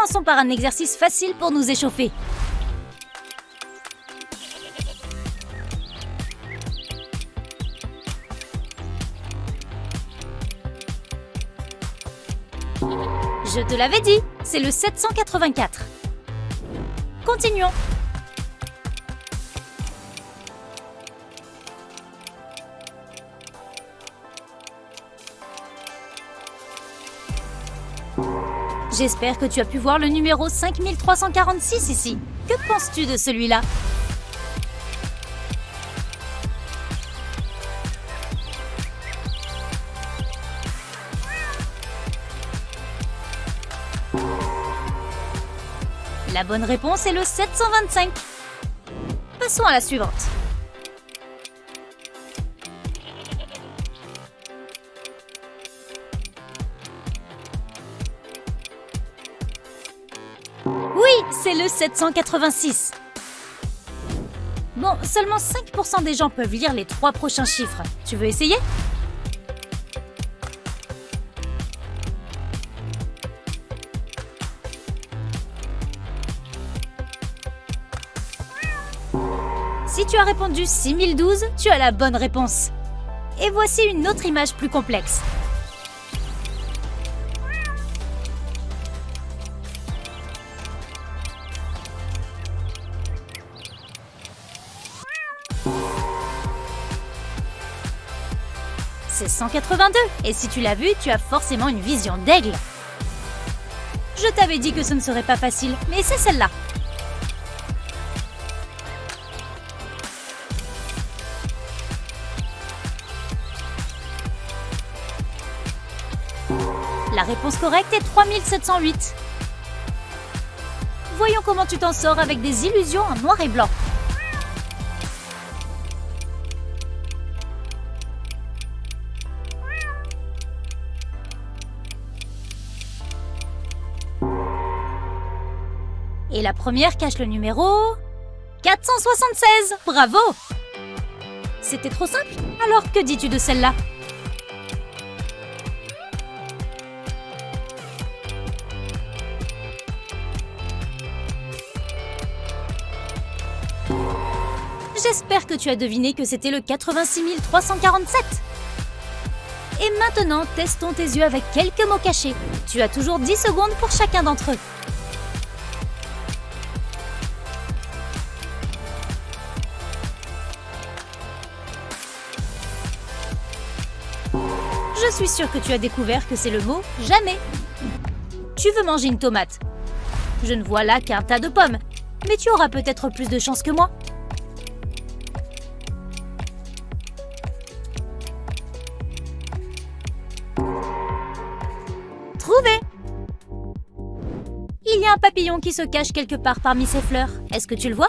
Commençons par un exercice facile pour nous échauffer. Je te l'avais dit, c'est le 784. Continuons. J'espère que tu as pu voir le numéro 5346 ici. Que penses-tu de celui-là? La bonne réponse est le 725. Passons à la suivante. Oui, c'est le 786. Bon, seulement 5% des gens peuvent lire les 3 prochains chiffres. Tu veux essayer? Si tu as répondu 6012, tu as la bonne réponse. Et voici une autre image plus complexe. C'est 182, et si tu l'as vu, tu as forcément une vision d'aigle. Je t'avais dit que ce ne serait pas facile, mais c'est celle-là. La réponse correcte est 3708. Voyons comment tu t'en sors avec des illusions en noir et blanc. Et la première cache le numéro 476. Bravo! C'était trop simple? Alors que dis-tu de celle-là? J'espère que tu as deviné que c'était le 86 347. Et maintenant, testons tes yeux avec quelques mots cachés. Tu as toujours 10 secondes pour chacun d'entre eux. Je suis sûre que tu as découvert que c'est le mot « jamais ». Tu veux manger une tomate? Je ne vois là qu'un tas de pommes, mais tu auras peut-être plus de chance que moi. Trouvé! Il y a un papillon qui se cache quelque part parmi ces fleurs. Est-ce que tu le vois?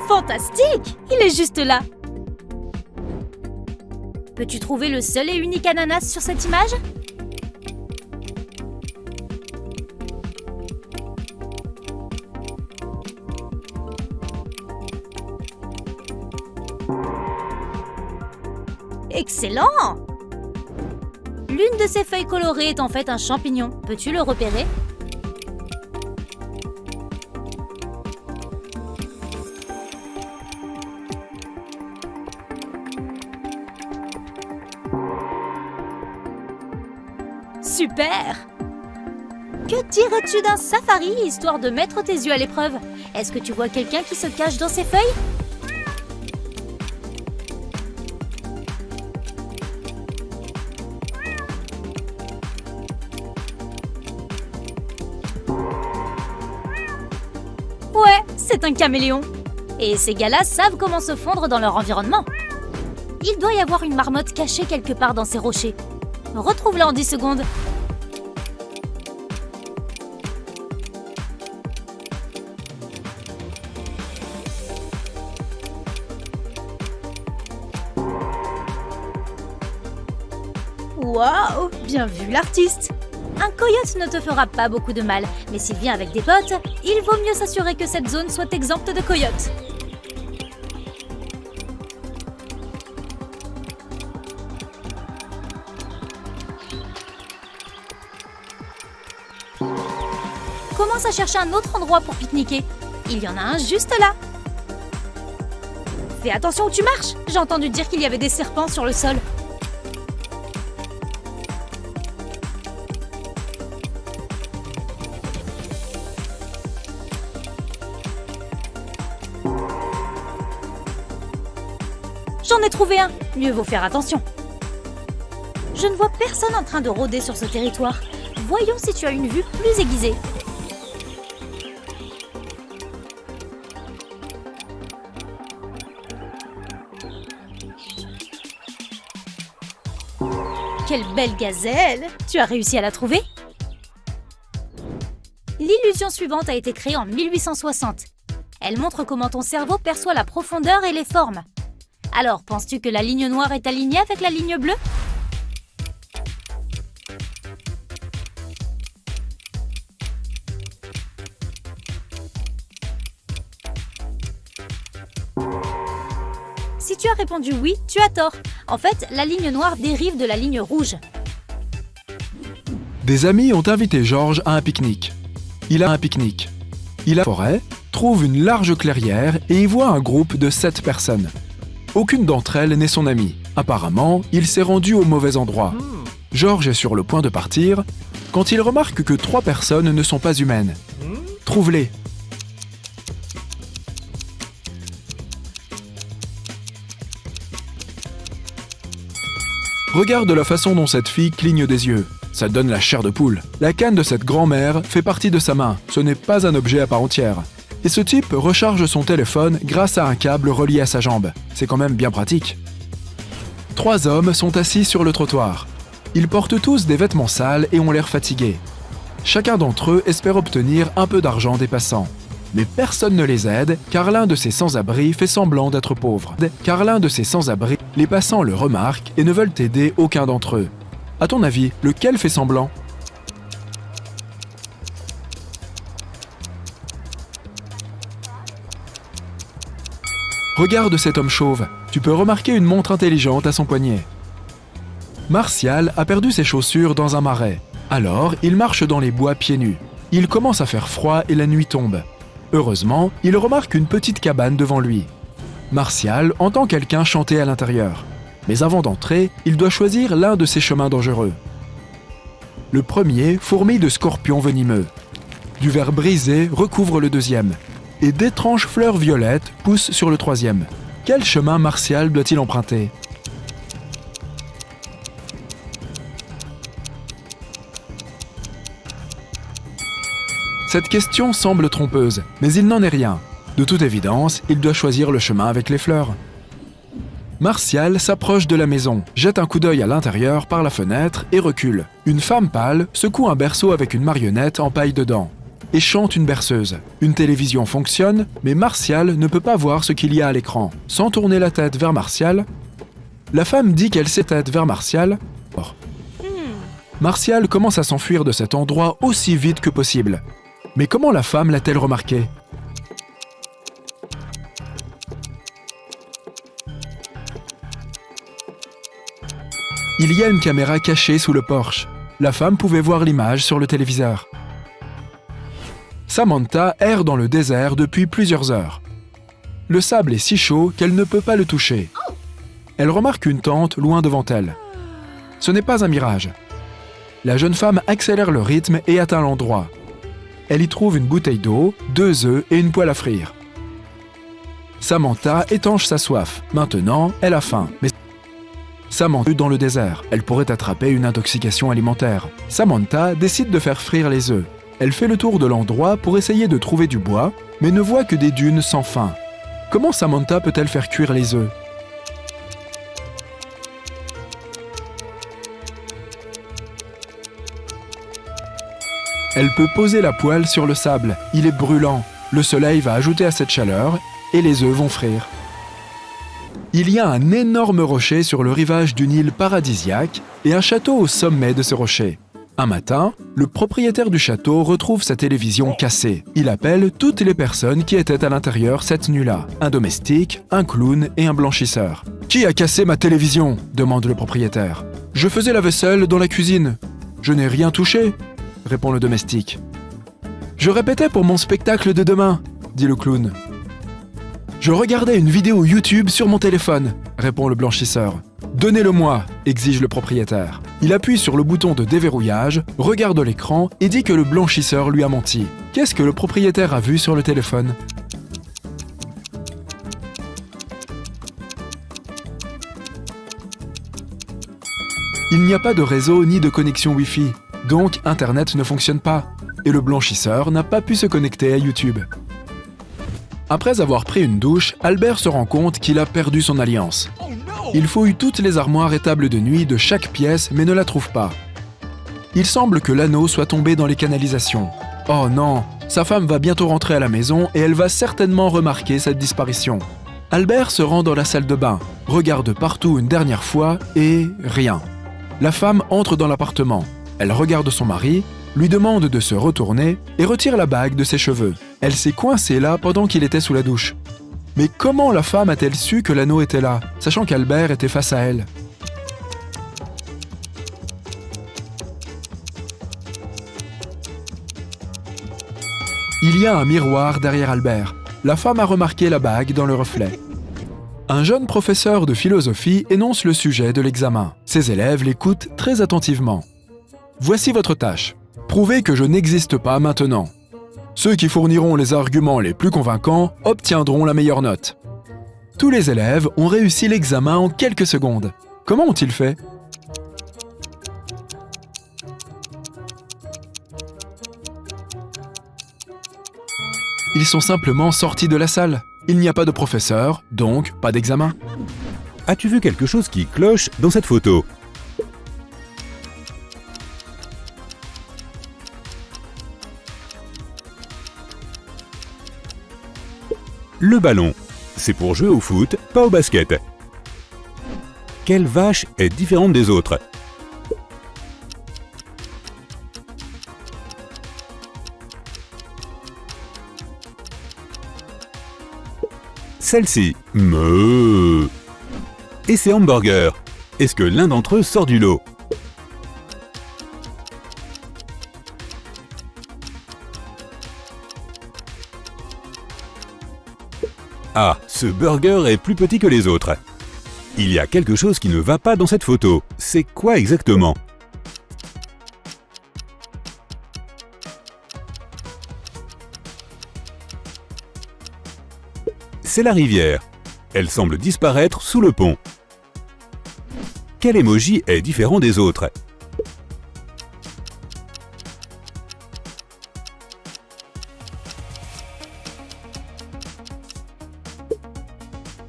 Fantastique! Il est juste là. Peux-tu trouver le seul et unique ananas sur cette image? Excellent! L'une de ces feuilles colorées est en fait un champignon. Peux-tu le repérer? Super! Que dirais-tu d'un safari, histoire de mettre tes yeux à l'épreuve? Est-ce que tu vois quelqu'un qui se cache dans ces feuilles? Ouais, c'est un caméléon. Et ces gars-là savent comment se fondre dans leur environnement. Il doit y avoir une marmotte cachée quelque part dans ces rochers. Retrouve-la en 10 secondes. Waouh! Bien vu l'artiste! Un coyote ne te fera pas beaucoup de mal, mais s'il vient avec des potes, il vaut mieux s'assurer que cette zone soit exempte de coyotes. Commence à chercher un autre endroit pour pique-niquer. Il y en a un juste là. Fais attention où tu marches. J'ai entendu dire qu'il y avait des serpents sur le sol. J'en ai trouvé un. Mieux vaut faire attention. Je ne vois personne en train de rôder sur ce territoire. Voyons si tu as une vue plus aiguisée. Quelle belle gazelle! Tu as réussi à la trouver? L'illusion suivante a été créée en 1860. Elle montre comment ton cerveau perçoit la profondeur et les formes. Alors, penses-tu que la ligne noire est alignée avec la ligne bleue? Si tu as répondu oui, tu as tort. En fait, la ligne noire dérive de la ligne rouge. Des amis ont invité Georges à un pique-nique. Il a un pique-nique. Il a une forêt, trouve une large clairière et y voit un groupe de 7 personnes. Aucune d'entre elles n'est son amie. Apparemment, il s'est rendu au mauvais endroit. Georges est sur le point de partir quand il remarque que 3 personnes ne sont pas humaines. Trouve-les. Regarde la façon dont cette fille cligne des yeux. Ça donne la chair de poule. La canne de cette grand-mère fait partie de sa main. Ce n'est pas un objet à part entière. Et ce type recharge son téléphone grâce à un câble relié à sa jambe. C'est quand même bien pratique. 3 hommes sont assis sur le trottoir. Ils portent tous des vêtements sales et ont l'air fatigués. Chacun d'entre eux espère obtenir un peu d'argent des passants. Mais personne ne les aide, car l'un de ces sans-abri fait semblant d'être pauvre. Les passants le remarquent et ne veulent aider aucun d'entre eux. À ton avis, lequel fait semblant? Regarde cet homme chauve. Tu peux remarquer une montre intelligente à son poignet. Martial a perdu ses chaussures dans un marais. Alors, il marche dans les bois pieds nus. Il commence à faire froid et la nuit tombe. Heureusement, il remarque une petite cabane devant lui. Martial entend quelqu'un chanter à l'intérieur. Mais avant d'entrer, il doit choisir l'un de ces chemins dangereux. Le premier fourmille de scorpions venimeux. Du verre brisé recouvre le deuxième. Et d'étranges fleurs violettes poussent sur le troisième. Quel chemin Martial doit-il emprunter? Cette question semble trompeuse, mais il n'en est rien. De toute évidence, il doit choisir le chemin avec les fleurs. Martial s'approche de la maison, jette un coup d'œil à l'intérieur par la fenêtre et recule. Une femme pâle secoue un berceau avec une marionnette en paille dedans et chante une berceuse. Une télévision fonctionne, mais Martial ne peut pas voir ce qu'il y a à l'écran. Sans tourner la tête vers Martial, la femme dit qu'elle sait tête vers Martial. Martial commence à s'enfuir de cet endroit aussi vite que possible. Mais comment la femme l'a-t-elle remarqué? Il y a une caméra cachée sous le porche. La femme pouvait voir l'image sur le téléviseur. Samantha erre dans le désert depuis plusieurs heures. Le sable est si chaud qu'elle ne peut pas le toucher. Elle remarque une tente loin devant elle. Ce n'est pas un mirage. La jeune femme accélère le rythme et atteint l'endroit. Elle y trouve une bouteille d'eau, 2 œufs et une poêle à frire. Samantha étanche sa soif. Maintenant, elle a faim. Mais Samantha est dans le désert. Elle pourrait attraper une intoxication alimentaire. Samantha décide de faire frire les œufs. Elle fait le tour de l'endroit pour essayer de trouver du bois, mais ne voit que des dunes sans fin. Comment Samantha peut-elle faire cuire les œufs? Elle peut poser la poêle sur le sable. Il est brûlant. Le soleil va ajouter à cette chaleur et les œufs vont frire. Il y a un énorme rocher sur le rivage d'une île paradisiaque et un château au sommet de ce rocher. Un matin, le propriétaire du château retrouve sa télévision cassée. Il appelle toutes les personnes qui étaient à l'intérieur cette nuit-là. Un domestique, un clown et un blanchisseur. « Qui a cassé ma télévision ?» demande le propriétaire. « Je faisais la vaisselle dans la cuisine. Je n'ai rien touché. » répond le domestique. « Je répétais pour mon spectacle de demain, dit le clown. Je regardais une vidéo YouTube sur mon téléphone, répond le blanchisseur. Donnez-le-moi, exige le propriétaire. Il appuie sur le bouton de déverrouillage, regarde l'écran et dit que le blanchisseur lui a menti. Qu'est-ce que le propriétaire a vu sur le téléphone ? Il n'y a pas de réseau ni de connexion Wi-Fi, donc Internet ne fonctionne pas, et le blanchisseur n'a pas pu se connecter à YouTube. Après avoir pris une douche, Albert se rend compte qu'il a perdu son alliance. Il fouille toutes les armoires et tables de nuit de chaque pièce mais ne la trouve pas. Il semble que l'anneau soit tombé dans les canalisations. Oh non, sa femme va bientôt rentrer à la maison et elle va certainement remarquer cette disparition. Albert se rend dans la salle de bain, regarde partout une dernière fois et rien. La femme entre dans l'appartement. Elle regarde son mari, lui demande de se retourner et retire la bague de ses cheveux. Elle s'est coincée là pendant qu'il était sous la douche. Mais comment la femme a-t-elle su que l'anneau était là, sachant qu'Albert était face à elle ? Il y a un miroir derrière Albert. La femme a remarqué la bague dans le reflet. Un jeune professeur de philosophie énonce le sujet de l'examen. Ses élèves l'écoutent très attentivement. Voici votre tâche. Prouvez que je n'existe pas maintenant. Ceux qui fourniront les arguments les plus convaincants obtiendront la meilleure note. Tous les élèves ont réussi l'examen en quelques secondes. Comment ont-ils fait ? Ils sont simplement sortis de la salle. Il n'y a pas de professeur, donc pas d'examen. As-tu vu quelque chose qui cloche dans cette photo ? Le ballon. C'est pour jouer au foot, pas au basket. Quelle vache est différente des autres ? Celle-ci. Meuh. Et ces hamburgers. Est-ce que l'un d'entre eux sort du lot ? Ah, ce burger est plus petit que les autres. Il y a quelque chose qui ne va pas dans cette photo. C'est quoi exactement ? C'est la rivière. Elle semble disparaître sous le pont. Quel emoji est différent des autres ?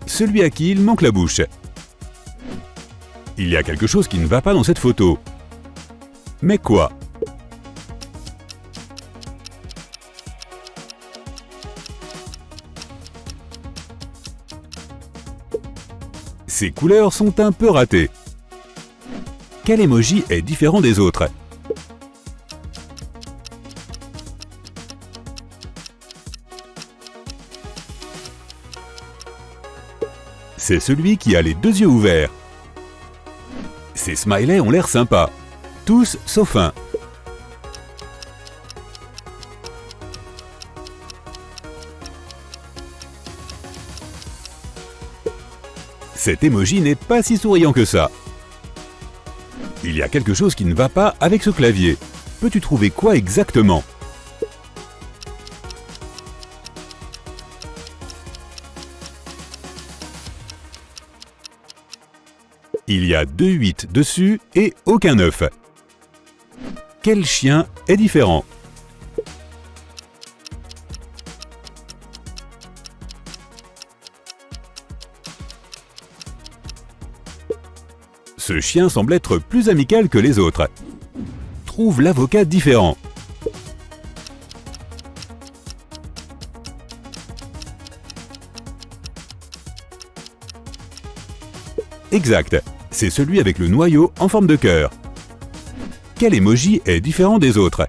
Celui à qui il manque la bouche. Il y a quelque chose qui ne va pas dans cette photo. Mais quoi ? Ces couleurs sont un peu ratées. Quel emoji est différent des autres ? C'est celui qui a les deux yeux ouverts. Ces smileys ont l'air sympas. Tous sauf un. Cet emoji n'est pas si souriant que ça. Il y a quelque chose qui ne va pas avec ce clavier. Peux-tu trouver quoi exactement ? Il y a 2 8 dessus et aucun 9. Quel chien est différent ? Ce chien semble être plus amical que les autres. Trouve l'avocat différent. Exact, c'est celui avec le noyau en forme de cœur. Quel emoji est différent des autres ?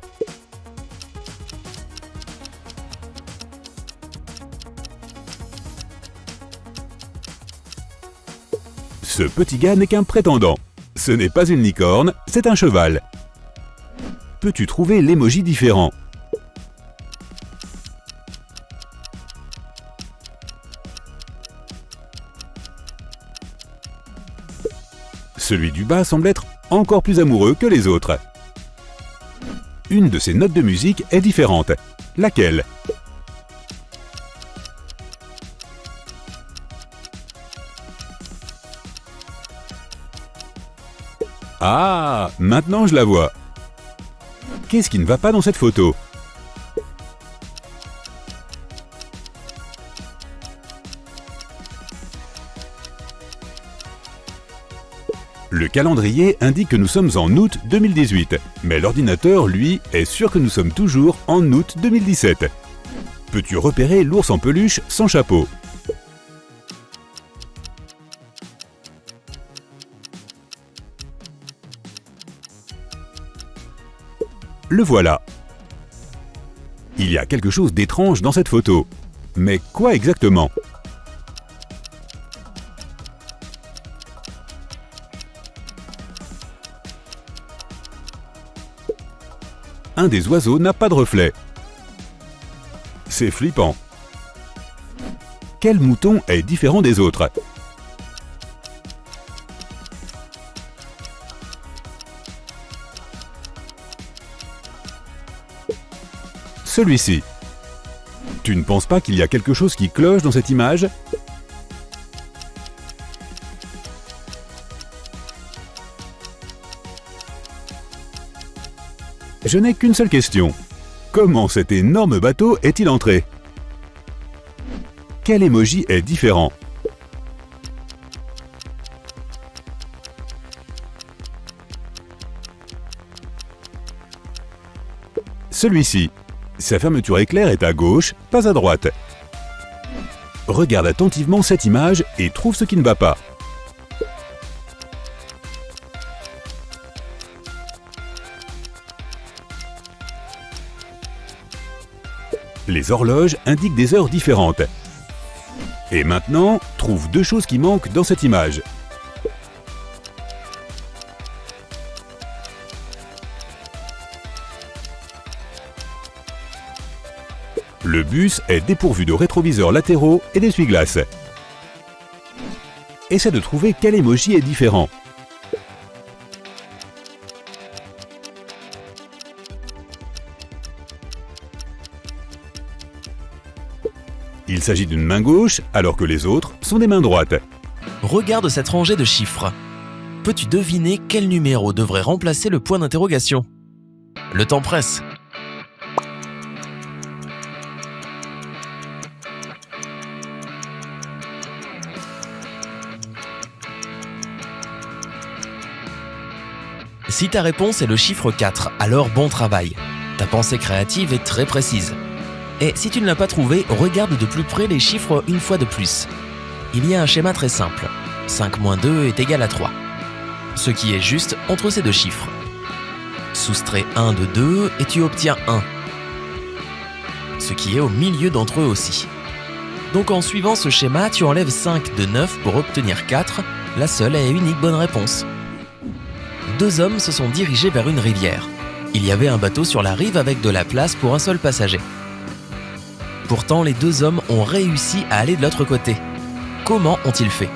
Ce petit gars n'est qu'un prétendant. Ce n'est pas une licorne, c'est un cheval. Peux-tu trouver l'emoji différent ? Celui du bas semble être encore plus amoureux que les autres. Une de ses notes de musique est différente. Laquelle? Ah, maintenant je la vois. Qu'est-ce qui ne va pas dans cette photo? Le calendrier indique que nous sommes en août 2018, mais l'ordinateur, lui, est sûr que nous sommes toujours en août 2017. Peux-tu repérer l'ours en peluche sans chapeau? Le voilà. Il y a quelque chose d'étrange dans cette photo. Mais quoi exactement? Un des oiseaux n'a pas de reflet. C'est flippant. Quel mouton est différent des autres? Celui-ci. Tu ne penses pas qu'il y a quelque chose qui cloche dans cette image? Je n'ai qu'une seule question. Comment cet énorme bateau est-il entré? Quel emoji est différent? Celui-ci. Sa fermeture éclair est à gauche, pas à droite. Regarde attentivement cette image et trouve ce qui ne va pas. Les horloges indiquent des heures différentes. Et maintenant, trouve deux choses qui manquent dans cette image. Le bus est dépourvu de rétroviseurs latéraux et d'essuie-glaces. Essaie de trouver quel emoji est différent. Il s'agit d'une main gauche, alors que les autres sont des mains droites. Regarde cette rangée de chiffres. Peux-tu deviner quel numéro devrait remplacer le point d'interrogation? Le temps presse. Si ta réponse est le chiffre 4, alors bon travail. Ta pensée créative est très précise. Et si tu ne l'as pas trouvé, regarde de plus près les chiffres une fois de plus. Il y a un schéma très simple. 5 moins 2 est égal à 3. Ce qui est juste entre ces deux chiffres. Soustrais 1 de 2 et tu obtiens 1. Ce qui est au milieu d'entre eux aussi. Donc en suivant ce schéma, tu enlèves 5 de 9 pour obtenir 4, la seule et unique bonne réponse. Deux hommes se sont dirigés vers une rivière. Il y avait un bateau sur la rive avec de la place pour un seul passager. Pourtant, les deux hommes ont réussi à aller de l'autre côté. Comment ont-ils fait?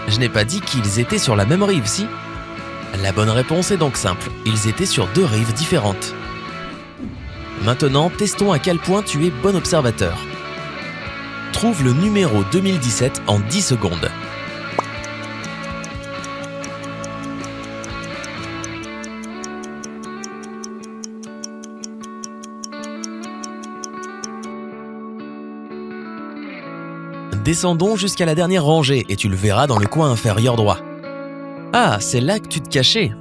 Je n'ai pas dit qu'ils étaient sur la même rive, si? La bonne réponse est donc simple, ils étaient sur deux rives différentes. Maintenant, testons à quel point tu es bon observateur. Trouve le numéro 2017 en 10 secondes. Descendons jusqu'à la dernière rangée et tu le verras dans le coin inférieur droit. Ah, c'est là que tu te cachais.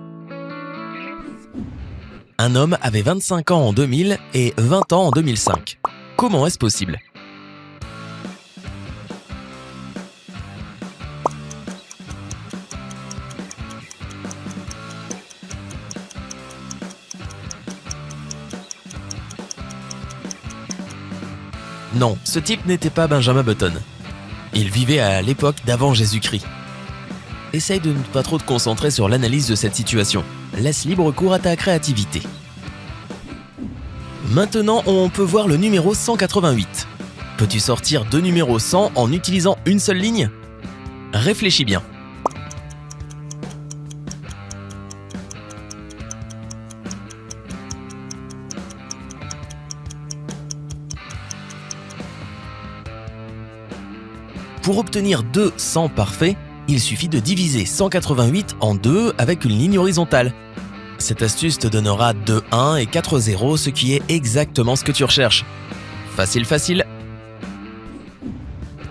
Un homme avait 25 ans en 2000 et 20 ans en 2005. Comment est-ce possible? Non, ce type n'était pas Benjamin Button. Il vivait à l'époque d'avant Jésus-Christ. essaye de ne pas trop te concentrer sur l'analyse de cette situation. Laisse libre cours à ta créativité. Maintenant, on peut voir le numéro 188. Peux-tu sortir deux numéros 100 en utilisant une seule ligne? Réfléchis bien. Pour obtenir deux 100 parfaits, il suffit de diviser 188 en 2 avec une ligne horizontale. Cette astuce te donnera 2 1 et 4 0, ce qui est exactement ce que tu recherches. Facile, facile.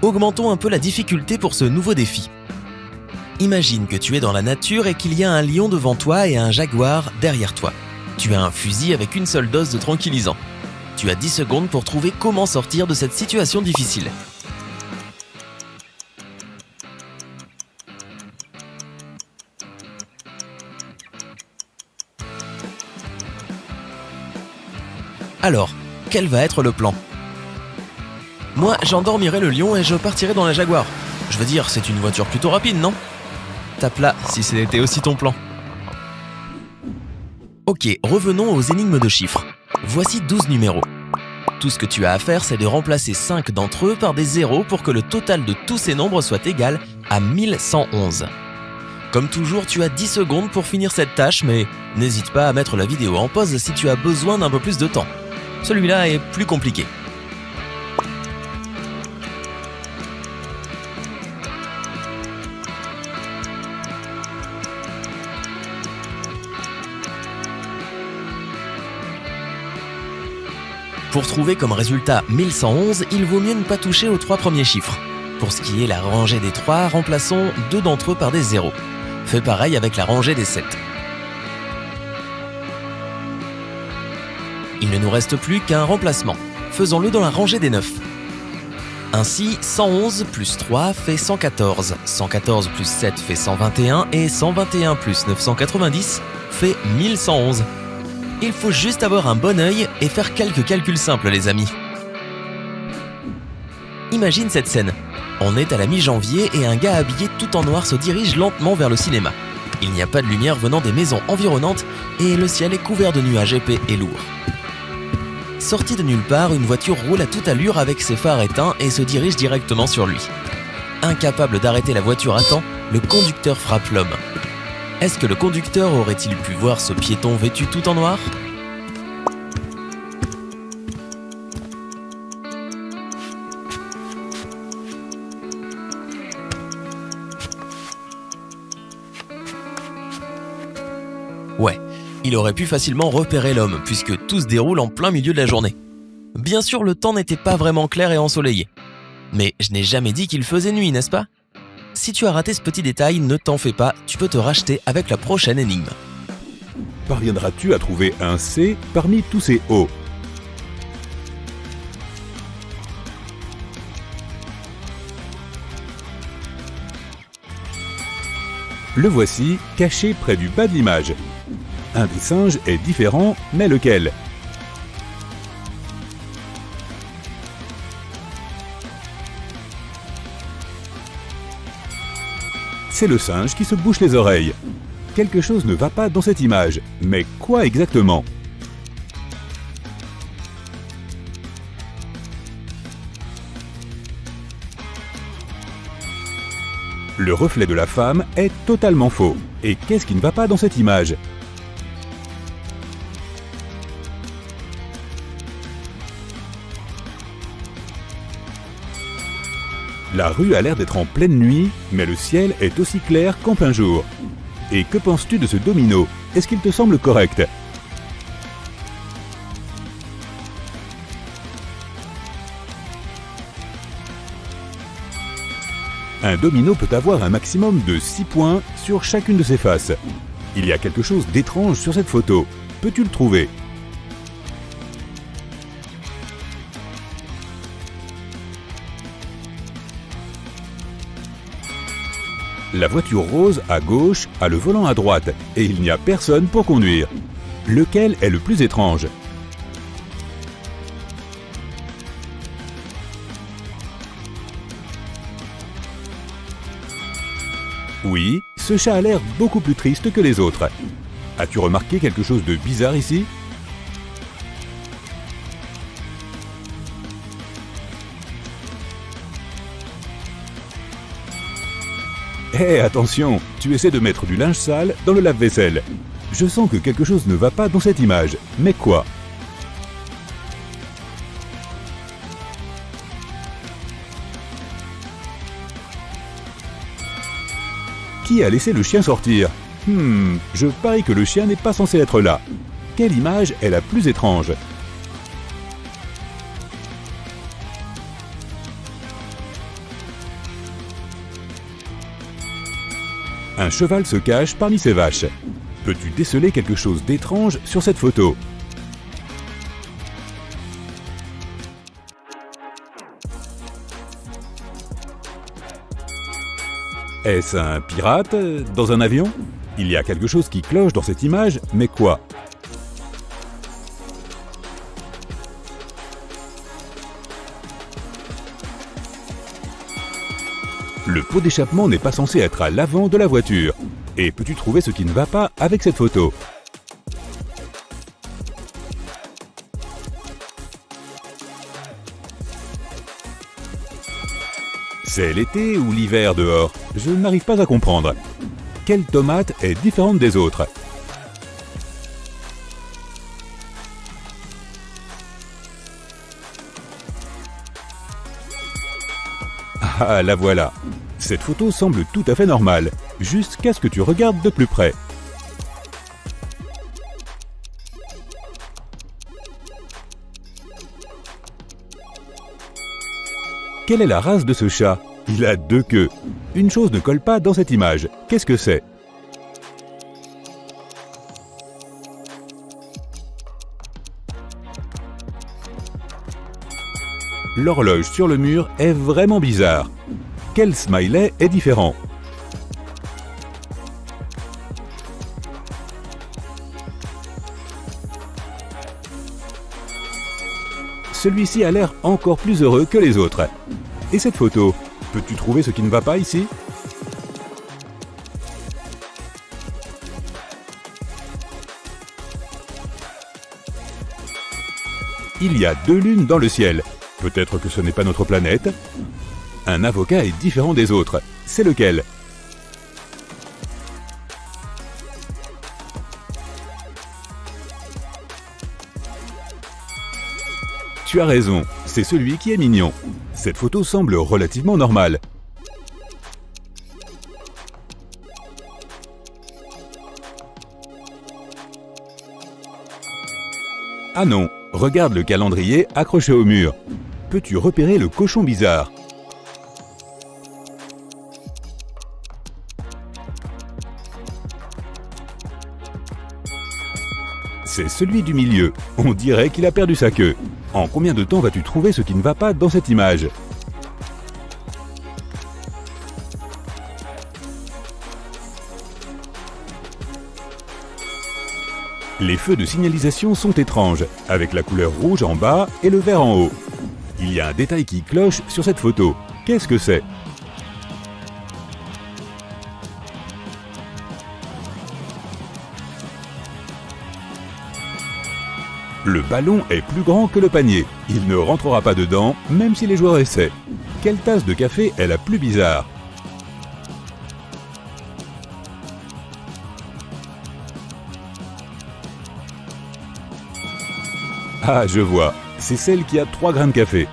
Augmentons un peu la difficulté pour ce nouveau défi. Imagine que tu es dans la nature et qu'il y a un lion devant toi et un jaguar derrière toi. Tu as un fusil avec une seule dose de tranquillisant. Tu as 10 secondes pour trouver comment sortir de cette situation difficile. Alors, quel va être le plan? Moi, j'endormirai le lion et je partirai dans la Jaguar. Je veux dire, c'est une voiture plutôt rapide, non? Tape là, si c'était aussi ton plan. Ok, revenons aux énigmes de chiffres. Voici 12 numéros. Tout ce que tu as à faire, c'est de remplacer 5 d'entre eux par des zéros pour que le total de tous ces nombres soit égal à 1111. Comme toujours, tu as 10 secondes pour finir cette tâche, mais n'hésite pas à mettre la vidéo en pause si tu as besoin d'un peu plus de temps. Celui-là est plus compliqué. Pour trouver comme résultat 1111, il vaut mieux ne pas toucher aux 3 premiers chiffres. Pour ce qui est la rangée des 3, remplaçons 2 d'entre eux par des zéros. Fais pareil avec la rangée des 7. Il ne nous reste plus qu'un remplacement. Faisons-le dans la rangée des 9. Ainsi, 111 plus 3 fait 114, 114 plus 7 fait 121 et 121 plus 990 fait 1111. Il faut juste avoir un bon œil et faire quelques calculs simples, les amis. Imagine cette scène. On est à la mi-janvier et un gars habillé tout en noir se dirige lentement vers le cinéma. Il n'y a pas de lumière venant des maisons environnantes et le ciel est couvert de nuages épais et lourds. Sorti de nulle part, une voiture roule à toute allure avec ses phares éteints et se dirige directement sur lui. Incapable d'arrêter la voiture à temps, le conducteur frappe l'homme. Est-ce que le conducteur aurait-il pu voir ce piéton vêtu tout en noir ? Ouais, il aurait pu facilement repérer l'homme puisque tout se déroule en plein milieu de la journée. Bien sûr, le temps n'était pas vraiment clair et ensoleillé. Mais je n'ai jamais dit qu'il faisait nuit, n'est-ce pas ? Si tu as raté ce petit détail, ne t'en fais pas, tu peux te racheter avec la prochaine énigme. Parviendras-tu à trouver un C parmi tous ces O ? Le voici, caché près du bas de l'image. Un des singes est différent, mais lequel ? C'est le singe qui se bouche les oreilles. Quelque chose ne va pas dans cette image, mais quoi exactement ? Le reflet de la femme est totalement faux. Et qu'est-ce qui ne va pas dans cette image ? La rue a l'air d'être en pleine nuit, mais le ciel est aussi clair qu'en plein jour. Et que penses-tu de ce domino ? Est-ce qu'il te semble correct ? Un domino peut avoir un maximum de 6 points sur chacune de ses faces. Il y a quelque chose d'étrange sur cette photo. Peux-tu le trouver ? La voiture rose à gauche a le volant à droite et il n'y a personne pour conduire. Lequel est le plus étrange ? Oui, Ce chat a l'air beaucoup plus triste que les autres. As-tu remarqué quelque chose de bizarre ici? Hé, attention, tu essaies de mettre du linge sale dans le lave-vaisselle. Je sens que quelque chose ne va pas dans cette image. Mais quoi? Qui a laissé le chien sortir? Je parie que le chien n'est pas censé être là. Quelle image est la plus étrange? Un cheval se cache parmi ses vaches. Peux-tu déceler quelque chose d'étrange sur cette photo? Est-ce un pirate dans un avion? Il y a quelque chose qui cloche dans cette image, mais quoi? Le pot d'échappement n'est pas censé être à l'avant de la voiture. Et peux-tu trouver ce qui ne va pas avec cette photo? C'est l'été ou l'hiver dehors? Je n'arrive pas à comprendre. Quelle tomate est différente des autres? Ah, la voilà. Cette photo semble tout à fait normale, jusqu'à ce que tu regardes de plus près. Quelle est la race de ce chat? Il a 2 queues. Une chose ne colle pas dans cette image. Qu'est-ce que c'est? L'horloge sur le mur est vraiment bizarre. Quel smiley est différent? Celui-ci a l'air encore plus heureux que les autres. Et cette photo? Peux-tu trouver ce qui ne va pas ici? Il y a 2 lunes dans le ciel. Peut-être que ce n'est pas notre planète? Un avocat est différent des autres. C'est lequel? Tu as raison, c'est celui qui est mignon. Cette photo semble relativement normale. Ah non, regarde le calendrier accroché au mur. Peux-tu repérer le cochon bizarre? C'est celui du milieu. On dirait qu'il a perdu sa queue. En combien de temps vas-tu trouver ce qui ne va pas dans cette image? Les feux de signalisation sont étranges, avec la couleur rouge en bas et le vert en haut. Il y a un détail qui cloche sur cette photo. Qu'est-ce que c'est? Le ballon est plus grand que le panier. Il ne rentrera pas dedans, même si les joueurs essaient. Quelle tasse de café est la plus bizarre? Ah, je vois. C'est celle qui a 3 grains de café.